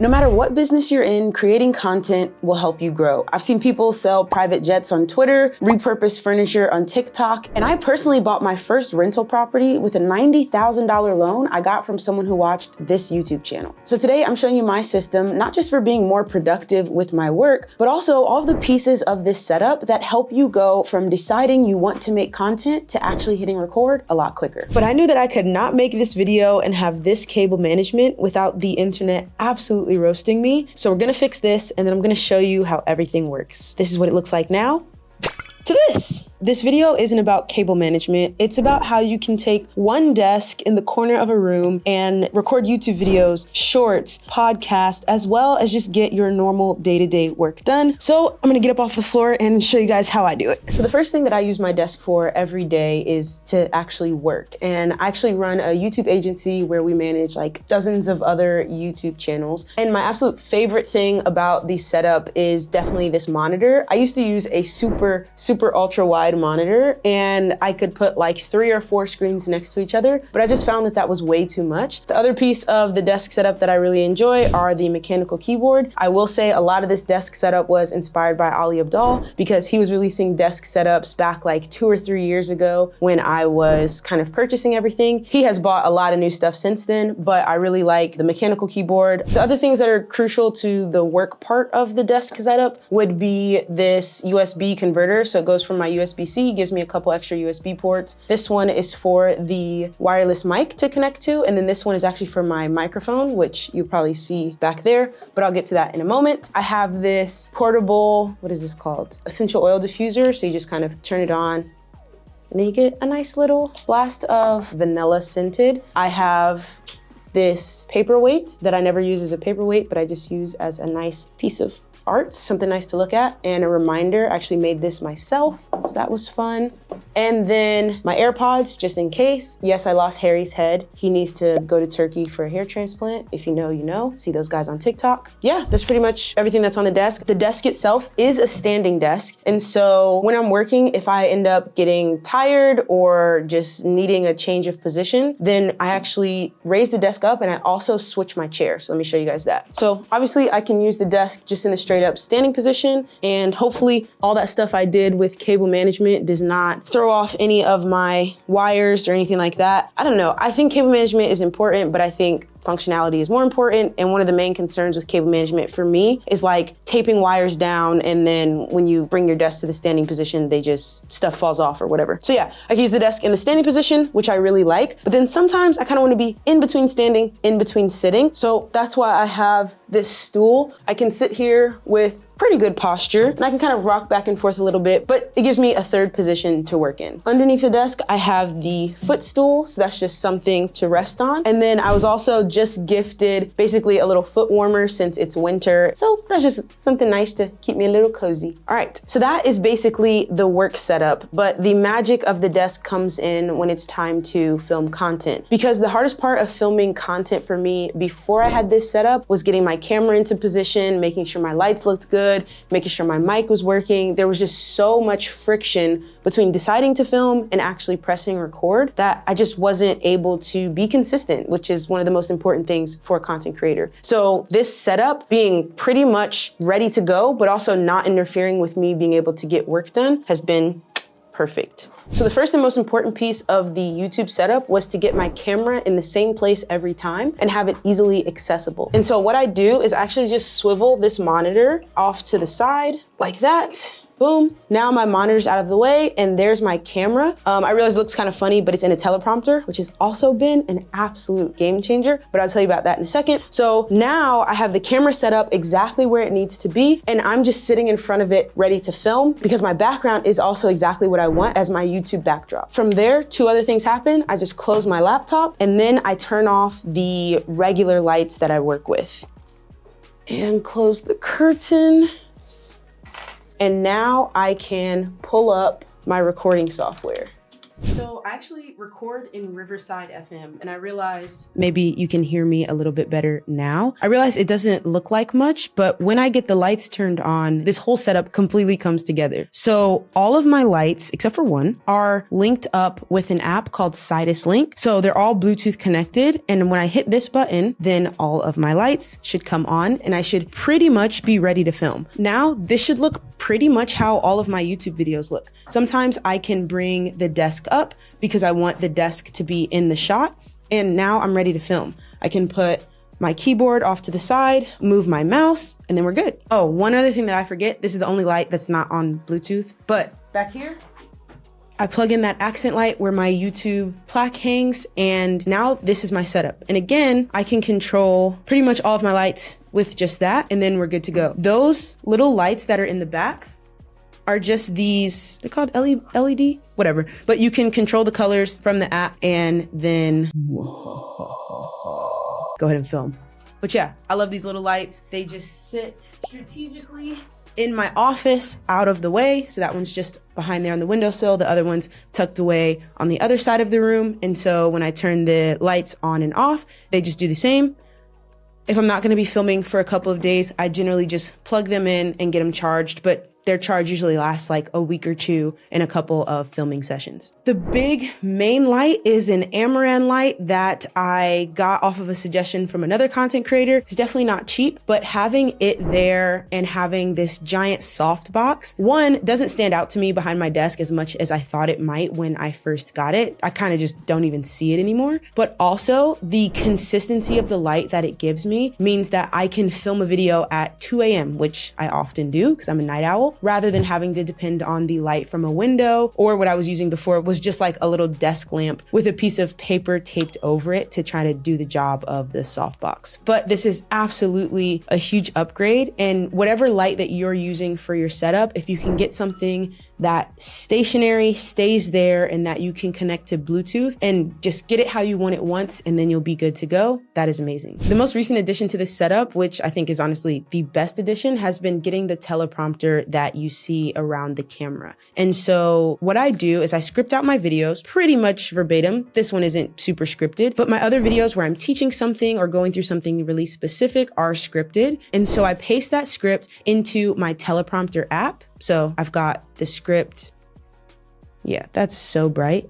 No matter what business you're in, creating content will help you grow. I've seen people sell private jets on Twitter, repurpose furniture on TikTok, and I personally bought my first rental property with a $90,000 loan I got from someone who watched this YouTube channel. So today I'm showing you my system, not just for being more productive with my work, but also all of the pieces of this setup that help you go from deciding you want to make content to actually hitting record a lot quicker. But I knew that I could not make this video and have this cable management without the internet absolutely roasting me. So we're gonna fix this and then I'm gonna show you how everything works. This is what it looks like now. To this. This video isn't about cable management. It's about how you can take one desk in the corner of a room and record YouTube videos, shorts, podcasts, as well as just get your normal day-to-day work done. So I'm gonna get up off the floor and show you guys how I do it. So the first thing that I use my desk for every day is to actually work. And I actually run a YouTube agency where we manage like dozens of other YouTube channels. And my absolute favorite thing about the setup is definitely this monitor. I used to use a super ultra wide monitor and I could put like 3 or 4 screens next to each other, but I just found that that was way too much. The other piece of the desk setup that I really enjoy are the mechanical keyboard. I will say a lot of this desk setup was inspired by Ali Abdaal because he was releasing desk setups back like 2 or 3 years ago when I was kind of purchasing everything. He has bought a lot of new stuff since then, but I really like the mechanical keyboard. The other things that are crucial to the work part of the desk setup would be this USB converter. So it goes from my USB-C, gives me a couple extra USB ports. This one is for the wireless mic to connect to, and then this one is actually for my microphone, which you probably see back there, but I'll get to that in a moment. I have this portable, what is this called? Essential oil diffuser, so you just kind of turn it on, and then you get a nice little blast of vanilla scented. I have this paperweight that I never use as a paperweight, but I just use as a nice piece of art, something nice to look at, and a reminder. I actually made this myself, so that was fun. And then my AirPods, just in case. Yes, I lost Harry's head. He needs to go to Turkey for a hair transplant. If you know, you know. See those guys on TikTok. Yeah, that's pretty much everything that's on the desk. The desk itself is a standing desk, and so when I'm working, if I end up getting tired or just needing a change of position, then I actually raise the desk up and I also switch my chair. So let me show you guys that. So obviously I can use the desk just in the straight up standing position, and hopefully all that stuff I did with cable management does not throw off any of my wires or anything like that. I don't know. I think cable management is important, but I think functionality is more important. And one of the main concerns with cable management for me is like taping wires down, and then when you bring your desk to the standing position, stuff falls off or whatever. So yeah, I can use the desk in the standing position, which I really like, but then sometimes I kind of want to be in between standing, in between sitting. So that's why I have this stool. I can sit here with pretty good posture, and I can kind of rock back and forth a little bit, but it gives me a third position to work in. Underneath the desk, I have the footstool, so that's just something to rest on. And then I was also just gifted basically a little foot warmer since it's winter, so that's just something nice to keep me a little cozy. All right, so that is basically the work setup, but the magic of the desk comes in when it's time to film content, because the hardest part of filming content for me before I had this setup was getting my camera into position, making sure my lights looked good, making sure my mic was working. There was just so much friction between deciding to film and actually pressing record that I just wasn't able to be consistent, which is one of the most important things for a content creator. So this setup being pretty much ready to go, but also not interfering with me being able to get work done, has been perfect. So the first and most important piece of the YouTube setup was to get my camera in the same place every time and have it easily accessible. And so what I do is actually just swivel this monitor off to the side like that. Boom, now my monitor's out of the way and there's my camera. I realize it looks kind of funny, but it's in a teleprompter, which has also been an absolute game changer, but I'll tell you about that in a second. So now I have the camera set up exactly where it needs to be, and I'm just sitting in front of it ready to film because my background is also exactly what I want as my YouTube backdrop. From there, 2 other things happen. I just close my laptop and then I turn off the regular lights that I work with. And close the curtain. And now I can pull up my recording software. So I actually record in Riverside FM, and I realize maybe you can hear me a little bit better now. I realize it doesn't look like much, but when I get the lights turned on, this whole setup completely comes together. So all of my lights, except for one, are linked up with an app called Sidus Link. So they're all Bluetooth connected. And when I hit this button, then all of my lights should come on and I should pretty much be ready to film. Now, this should look pretty much how all of my YouTube videos look. Sometimes I can bring the desk up because I want the desk to be in the shot. And now I'm ready to film. I can put my keyboard off to the side, move my mouse, and then we're good. Oh, one other thing that I forget, this is the only light that's not on Bluetooth, but back here, I plug in that accent light where my YouTube plaque hangs, and now this is my setup. And again, I can control pretty much all of my lights with just that, and then we're good to go. Those little lights that are in the back are just these, they're called LED, whatever. But you can control the colors from the app and then go ahead and film. But yeah, I love these little lights. They just sit strategically in my office out of the way. So that one's just behind there on the windowsill. The other one's tucked away on the other side of the room. And so when I turn the lights on and off, they just do the same. If I'm not gonna be filming for a couple of days, I generally just plug them in and get them charged. But their charge usually lasts like a week or two in a couple of filming sessions. The big main light is an Amaran light that I got off of a suggestion from another content creator. It's definitely not cheap, but having it there and having this giant softbox, one, doesn't stand out to me behind my desk as much as I thought it might when I first got it. I kind of just don't even see it anymore. But also the consistency of the light that it gives me means that I can film a video at 2 a.m., which I often do because I'm a night owl, rather than having to depend on the light from a window, or what I was using before was just like a little desk lamp with a piece of paper taped over it to try to do the job of the softbox. But this is absolutely a huge upgrade, and whatever light that you're using for your setup, if you can get something that stationary, stays there, and that you can connect to Bluetooth and just get it how you want it once, and then you'll be good to go, that is amazing. The most recent addition to this setup, which I think is honestly the best addition, has been getting the teleprompter that you see around the camera. And so what I do is I script out my videos pretty much verbatim. This one isn't super scripted, but my other videos where I'm teaching something or going through something really specific are scripted. And so I paste that script into my teleprompter app. So I've got the script. Yeah, that's so bright.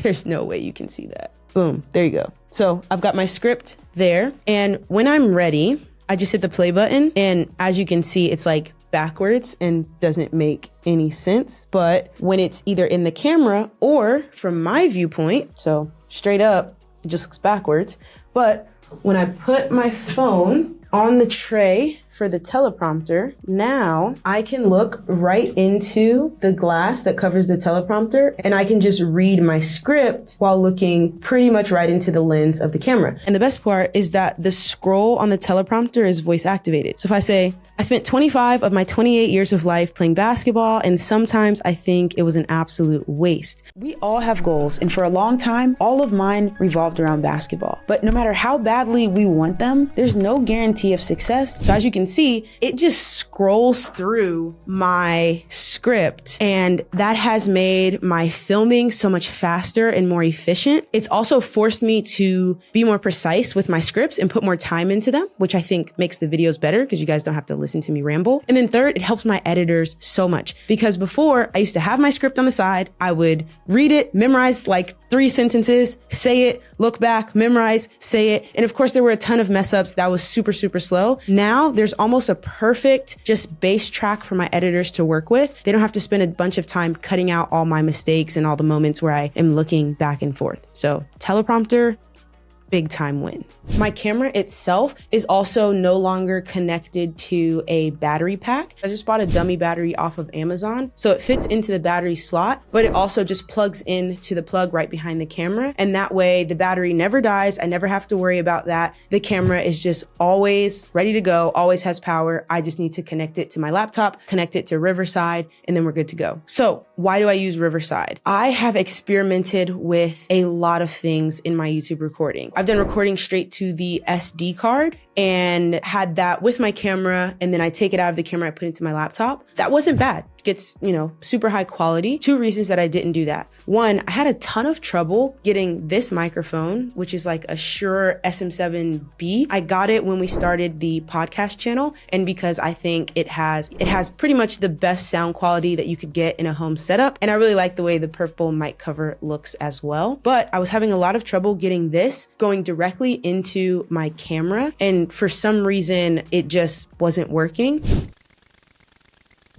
There's no way you can see that. Boom, there you go. So I've got my script there. And when I'm ready, I just hit the play button. And as you can see, it's like backwards and doesn't make any sense. But when it's either in the camera or from my viewpoint, so straight up, it just looks backwards. But when I put my phone on the tray for the teleprompter, now I can look right into the glass that covers the teleprompter, and I can just read my script while looking pretty much right into the lens of the camera. And the best part is that the scroll on the teleprompter is voice activated. So if I say, I spent 25 of my 28 years of life playing basketball, and sometimes I think it was an absolute waste. We all have goals, and for a long time, all of mine revolved around basketball. But no matter how badly we want them, there's no guarantee of success. So as you can see, it just scrolls through my script, and that has made my filming so much faster and more efficient. It's also forced me to be more precise with my scripts and put more time into them, which I think makes the videos better because you guys don't have to listen to me ramble. And then third, it helps my editors so much, because before I used to have my script on the side, I would read it, memorize like 3 sentences, say it, look back, memorize, say it. And of course there were a ton of mess ups. That was super, super slow. Now there's almost a perfect just base track for my editors to work with. They don't have to spend a bunch of time cutting out all my mistakes and all the moments where I am looking back and forth. So teleprompter, big time win. My camera itself is also no longer connected to a battery pack. I just bought a dummy battery off of Amazon. So it fits into the battery slot, but it also just plugs into the plug right behind the camera. And that way the battery never dies. I never have to worry about that. The camera is just always ready to go, always has power. I just need to connect it to my laptop, connect it to Riverside, and then we're good to go. So why do I use Riverside? I have experimented with a lot of things in my YouTube recording. I've done recording straight to the SD card and had that with my camera, and then I take it out of the camera, I put it into my laptop. That wasn't bad. It gets, super high quality. 2 reasons that I didn't do that. One, I had a ton of trouble getting this microphone, which is like a Shure SM7B. I got it when we started the podcast channel, and because I think it has pretty much the best sound quality that you could get in a home setup. And I really like the way the purple mic cover looks as well. But I was having a lot of trouble getting this going directly into my camera. And for some reason, it just wasn't working.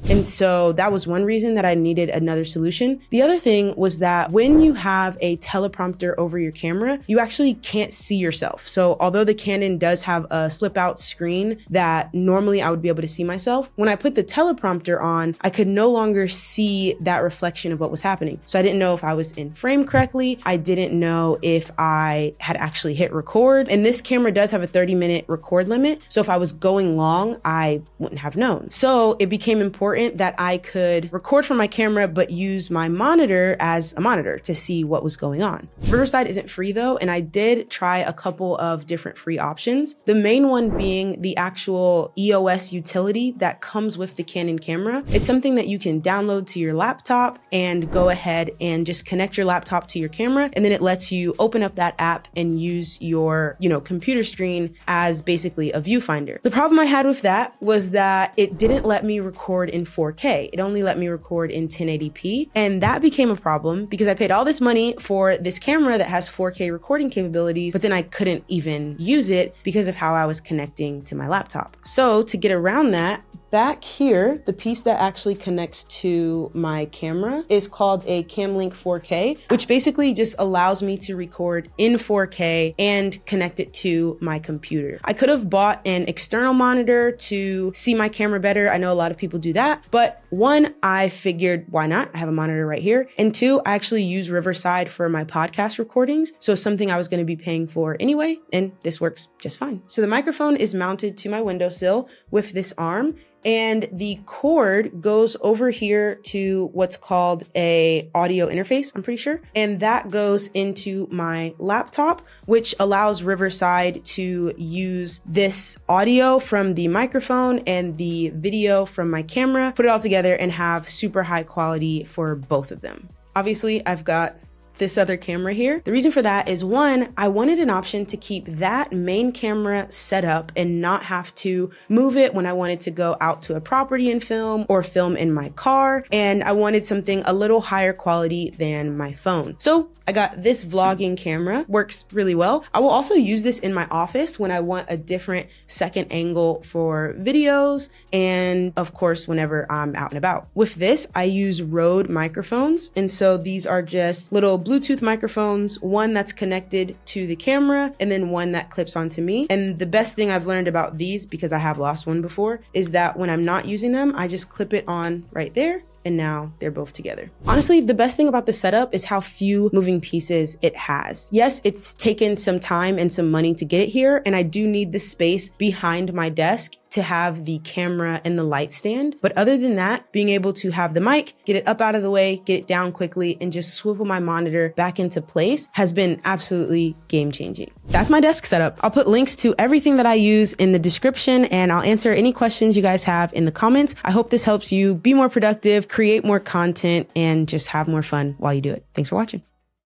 And so that was one reason that I needed another solution. The other thing was that when you have a teleprompter over your camera, you actually can't see yourself. So although the Canon does have a slip out screen that normally I would be able to see myself, when I put the teleprompter on, I could no longer see that reflection of what was happening. So I didn't know if I was in frame correctly. I didn't know if I had actually hit record. And this camera does have a 30-minute record limit. So if I was going long, I wouldn't have known. So it became important that I could record from my camera, but use my monitor as a monitor to see what was going on. Riverside isn't free though, and I did try a couple of different free options. The main one being the actual EOS utility that comes with the Canon camera. It's something that you can download to your laptop and go ahead and just connect your laptop to your camera. And then it lets you open up that app and use your, computer screen as basically a viewfinder. The problem I had with that was that it didn't let me record in 4K. It only let me record in 1080p. And that became a problem because I paid all this money for this camera that has 4K recording capabilities, but then I couldn't even use it because of how I was connecting to my laptop. So to get around that, back here, the piece that actually connects to my camera is called a CamLink 4K, which basically just allows me to record in 4K and connect it to my computer. I could have bought an external monitor to see my camera better. I know a lot of people do that, but one, I figured why not? I have a monitor right here. And two, I actually use Riverside for my podcast recordings. So it's something I was going to be paying for anyway, and this works just fine. So the microphone is mounted to my windowsill with this arm, and the cord goes over here to what's called a audio interface, I'm pretty sure. And that goes into my laptop, which allows Riverside to use this audio from the microphone and the video from my camera, put it all together and have super high quality for both of them. Obviously, I've got this other camera here. The reason for that is one, I wanted an option to keep that main camera set up and not have to move it when I wanted to go out to a property and film or film in my car. And I wanted something a little higher quality than my phone. So I got this vlogging camera, works really well. I will also use this in my office when I want a different second angle for videos and of course, whenever I'm out and about. With this, I use Rode microphones. And so these are just little Bluetooth microphones, one that's connected to the camera and then one that clips onto me. And the best thing I've learned about these, because I have lost one before, is that when I'm not using them, I just clip it on right there. And now they're both together. Honestly, the best thing about the setup is how few moving pieces it has. Yes, it's taken some time and some money to get it here, and I do need the space behind my desk to have the camera and the light stand. But other than that, being able to have the mic, get it up out of the way, get it down quickly, and just swivel my monitor back into place has been absolutely game-changing. That's my desk setup. I'll put links to everything that I use in the description, and I'll answer any questions you guys have in the comments. I hope this helps you be more productive, create more content, and just have more fun while you do it. Thanks for watching.